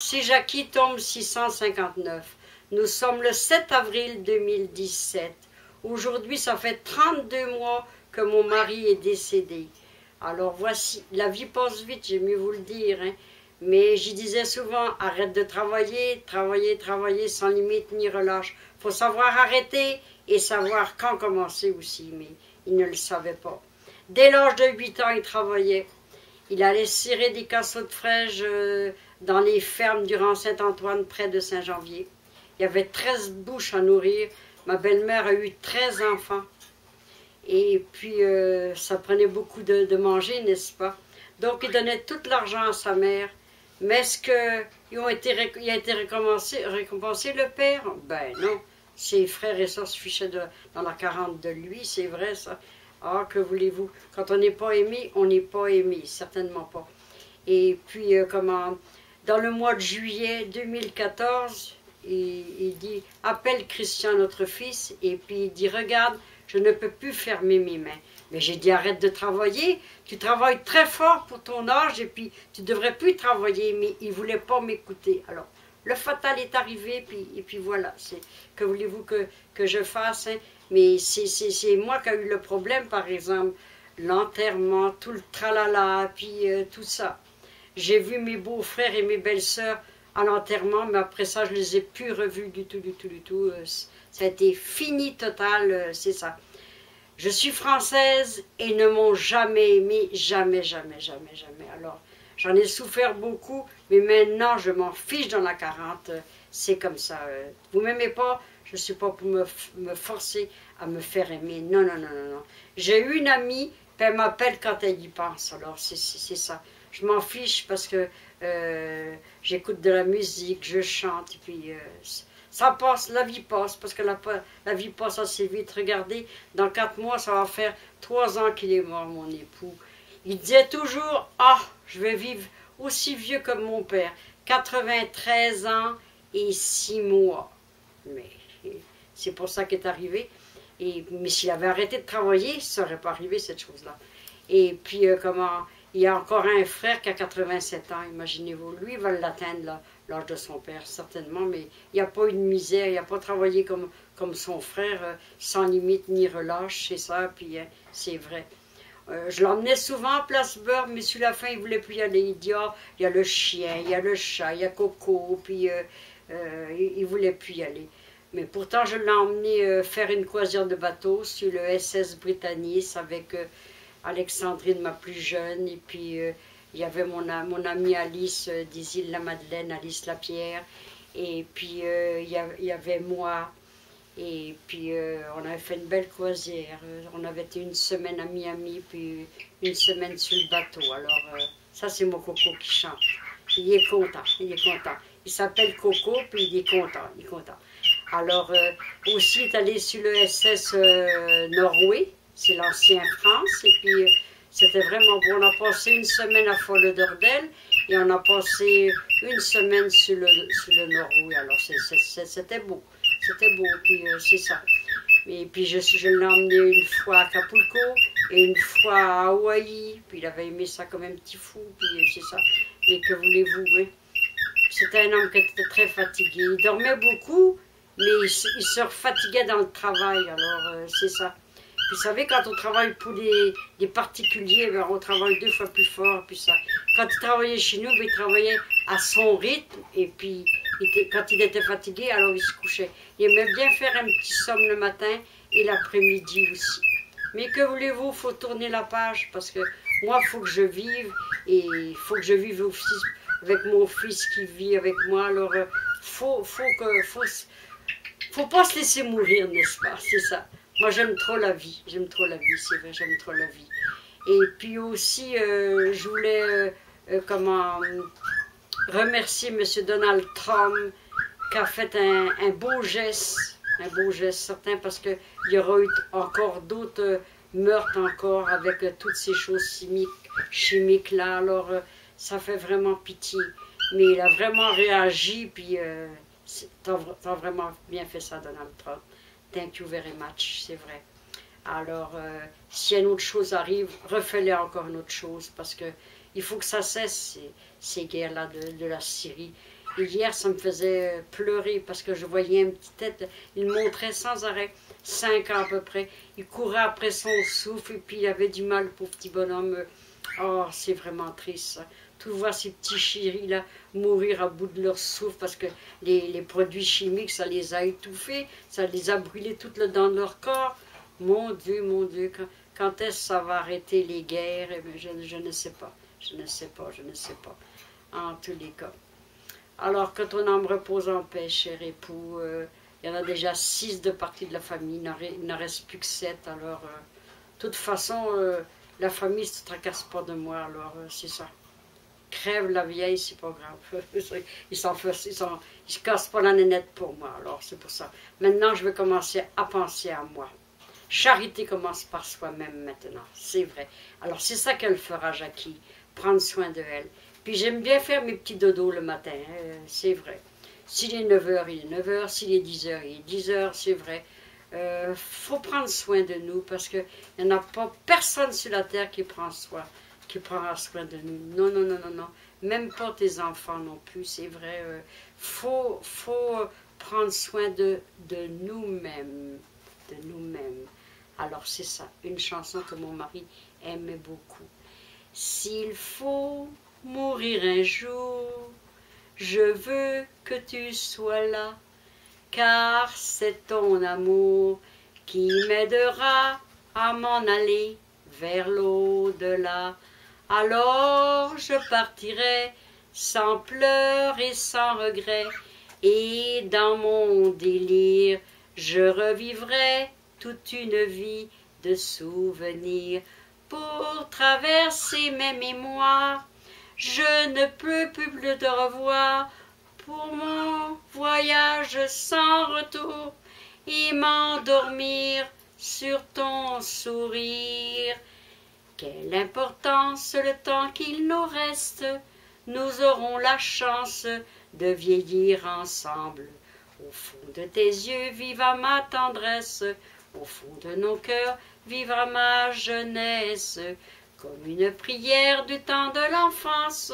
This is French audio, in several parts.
Si Jackie tombe 659. Nous sommes le 7 avril 2017. Aujourd'hui, ça fait 32 mois que mon mari est décédé. Alors voici, la vie passe vite, j'ai mieux vous le dire. Hein. Mais j'y disais souvent, arrête de travailler, travailler, travailler sans limite ni relâche. Il faut savoir arrêter et savoir quand commencer aussi. Mais il ne le savait pas. Dès l'âge de 8 ans, il travaillait. Il allait cirer des casseaux de fraîches dans les fermes du rang Saint-Antoine, près de Saint-Janvier. Il y avait 13 bouches à nourrir. Ma belle-mère a eu 13 enfants. Et puis, ça prenait beaucoup de manger, n'est-ce pas? Donc, il donnait tout l'argent à sa mère. Mais est-ce qu'il a été récompensé, le père? Ben non. Ses frères et sœurs se fichaient dans la 40 de lui, c'est vrai ça. Ah, que voulez-vous? Quand on n'est pas aimé, on n'est pas aimé, certainement pas. Et puis, dans le mois de juillet 2014, il dit, appelle Christian, notre fils, et puis il dit, regarde, je ne peux plus fermer mes mains. Mais j'ai dit, arrête de travailler, tu travailles très fort pour ton âge, et puis tu ne devrais plus travailler, mais il ne voulait pas m'écouter. Alors, le fatal est arrivé, et puis voilà, que voulez-vous que je fasse, hein? Mais c'est moi qui ai eu le problème, par exemple, l'enterrement, tout le tralala, puis tout ça. J'ai vu mes beaux-frères et mes belles-sœurs à l'enterrement, mais après ça, je ne les ai plus revus du tout. Ça a été fini total, c'est ça. Je suis française et ils ne m'ont jamais aimé, jamais. Alors, j'en ai souffert beaucoup, mais maintenant, je m'en fiche dans la 40. C'est comme ça. Vous ne m'aimez pas? Je ne suis pas pour me forcer à me faire aimer. Non. J'ai eu une amie, puis elle m'appelle quand elle y pense. Alors, c'est ça. Je m'en fiche parce que j'écoute de la musique, je chante, et puis ça passe, la vie passe, parce que la vie passe assez vite. Regardez, dans 4 mois, ça va faire 3 ans qu'il est mort, mon époux. Il disait toujours, ah, je vais vivre aussi vieux que mon père. 93 ans et 6 mois. Mais c'est pour ça qu'est arrivé. Mais s'il avait arrêté de travailler, ça n'aurait pas arrivé, cette chose-là. Et puis, il y a encore un frère qui a 87 ans, imaginez-vous. Lui, il va l'atteindre, l'âge de son père, certainement, mais il n'y a pas eu de misère, il n'a pas travaillé comme son frère, sans limite ni relâche, c'est ça, puis c'est vrai. Je l'emmenais souvent à Place Beurre, mais sur la fin, il ne voulait plus y aller. Il dit, ah, il y a le chien, il y a le chat, il y a Coco, puis il ne voulait plus y aller. Mais pourtant, je l'ai emmené faire une croisière de bateau sur le SS Britannice avec Alexandrine, ma plus jeune, et puis il y avait mon amie Alice des Îles-la-Madeleine, Alice Lapierre, et puis il y avait moi, et puis on avait fait une belle croisière. On avait été une semaine à Miami, puis une semaine sur le bateau. Alors ça, c'est mon Coco qui chante. Il est content, Il s'appelle Coco, puis il est content. Alors aussi, il est allé sur le SS Norway. C'est l'ancien France, et puis c'était vraiment beau. On a passé une semaine à Folle-Dordel, et on a passé une semaine sur le Norway. Alors c'était beau, puis c'est ça. Et puis je l'ai emmené une fois à Acapulco, et une fois à Hawaï, puis il avait aimé ça comme un petit fou, puis c'est ça. Mais que voulez-vous, oui? C'était un homme qui était très fatigué. Il dormait beaucoup, mais il se fatiguait dans le travail, alors c'est ça. Puis vous savez, quand on travaille pour des particuliers, ben, on travaille 2 fois plus fort. Puis ça. Quand il travaillait chez nous, ben, il travaillait à son rythme. Et puis, quand il était fatigué, alors il se couchait. Il aimait bien faire un petit somme le matin et l'après-midi aussi. Mais que voulez-vous, il faut tourner la page. Parce que moi, il faut que je vive. Et il faut que je vive aussi avec mon fils qui vit avec moi. Alors, faut pas se laisser mourir, n'est-ce pas? C'est ça. Moi, j'aime trop la vie, c'est vrai, j'aime trop la vie. Et puis aussi, je voulais remercier M. Donald Trump qui a fait un beau geste certain, parce qu'il y aura eu encore d'autres meurtres encore avec toutes ces choses chimiques là. Alors, ça fait vraiment pitié. Mais il a vraiment réagi, puis t'as vraiment bien fait ça, Donald Trump. Thank you very much, c'est vrai. Alors, si une autre chose arrive, refais-le encore une autre chose, parce que il faut que ça cesse, ces guerres-là de la Syrie. Hier, ça me faisait pleurer parce que je voyais une petite tête. Il montrait sans arrêt, 5 ans à peu près. Il courait après son souffle et puis il avait du mal, pour petit bonhomme. Oh, c'est vraiment triste, ça. Tout voir ces petits chéris là mourir à bout de leur souffle parce que les produits chimiques, ça les a étouffés, ça les a brûlés tout le dans leur corps. Mon Dieu, quand est-ce que ça va arrêter les guerres? Eh bien, je ne sais pas, je ne sais pas, je ne sais pas. En tous les cas. Alors que ton âme repose en paix, cher époux. Il y en a déjà 6 de partie de la famille, il n'en reste plus que 7. Alors, de toute façon, la famille ne se tracasse pas de moi, alors c'est ça. Crève la vieille, c'est pas grave. Ils se cassent pas la nénette pour moi, alors c'est pour ça. Maintenant, je vais commencer à penser à moi. Charité commence par soi-même maintenant, c'est vrai. Alors c'est ça qu'elle fera, Jackie, prendre soin de elle. Puis j'aime bien faire mes petits dodos le matin, c'est vrai. S'il est 9 heures, il est 9 heures. S'il est 10 heures, il est 10 heures, c'est vrai. Faut prendre soin de nous parce qu'il n'y en a pas personne sur la terre qui prendra soin de nous. Non, non, non, non, non. Même pas tes enfants non plus, c'est vrai. Faut prendre soin de nous-mêmes. De nous-mêmes. Alors c'est ça, une chanson que mon mari aimait beaucoup. S'il faut mourir un jour, je veux que tu sois là, car c'est ton amour qui m'aidera à m'en aller vers l'au-delà. Alors je partirai sans pleurs et sans regrets, et dans mon délire, je revivrai toute une vie de souvenirs. Pour traverser mes mémoires, je ne peux plus te revoir. Pour mon voyage sans retour, et m'endormir sur ton sourire. Quelle importance le temps qu'il nous reste, nous aurons la chance de vieillir ensemble. Au fond de tes yeux vivra ma tendresse, au fond de nos cœurs vivra ma jeunesse. Comme une prière du temps de l'enfance,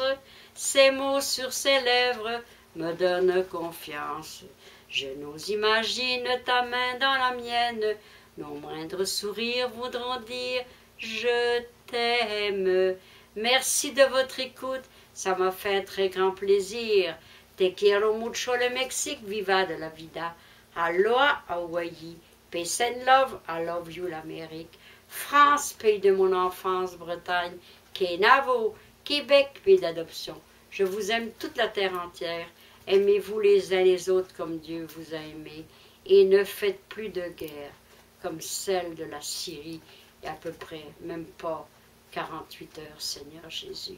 ces mots sur ses lèvres me donnent confiance. Je nous imagine ta main dans la mienne, nos moindres sourires voudront dire « Je t'aime ». Merci de votre écoute, ça m'a fait très grand plaisir. Te quiero mucho le Mexique, viva de la vida. Aloha Hawaii, peace and love, I love you l'Amérique. France, pays de mon enfance, Bretagne, Kenavo, Québec, pays d'adoption. Je vous aime toute la terre entière. Aimez-vous les uns les autres comme Dieu vous a aimés. Et ne faites plus de guerre comme celle de la Syrie. Il y a à peu près, même pas 48 heures, Seigneur Jésus.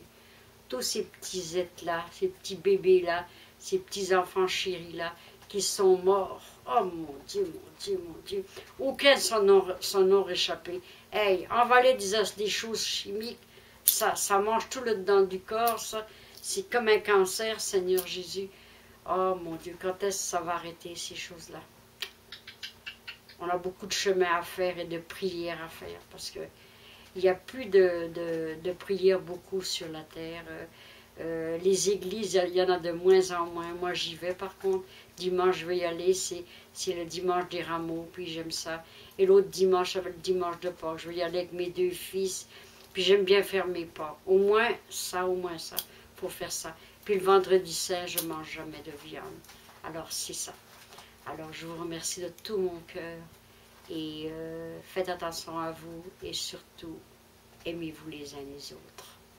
Tous ces petits êtres-là, ces petits bébés-là, ces petits-enfants chéris-là, qui sont morts. Oh mon Dieu, mon Dieu, mon Dieu. Auxquels s'en ont réchappé. Hey, avaler des choses chimiques, ça mange tout le dedans du corps, ça. C'est comme un cancer, Seigneur Jésus. Oh mon Dieu, quand est-ce que ça va arrêter, ces choses-là? On a beaucoup de chemin à faire et de prières à faire, parce que il n'y a plus de prières beaucoup sur la terre. Les églises, il y en a de moins en moins. Moi, j'y vais par contre. Dimanche, je vais y aller. C'est le dimanche des rameaux, puis j'aime ça. Et l'autre dimanche, c'est le dimanche de Pâques. Je vais y aller avec mes 2 fils. Puis j'aime bien faire mes Pâques. Au moins ça. Faut faire ça. Puis le vendredi saint, je ne mange jamais de viande. Alors, c'est ça. Alors, je vous remercie de tout mon cœur. Et faites attention à vous. Et surtout, aimez-vous les uns les autres.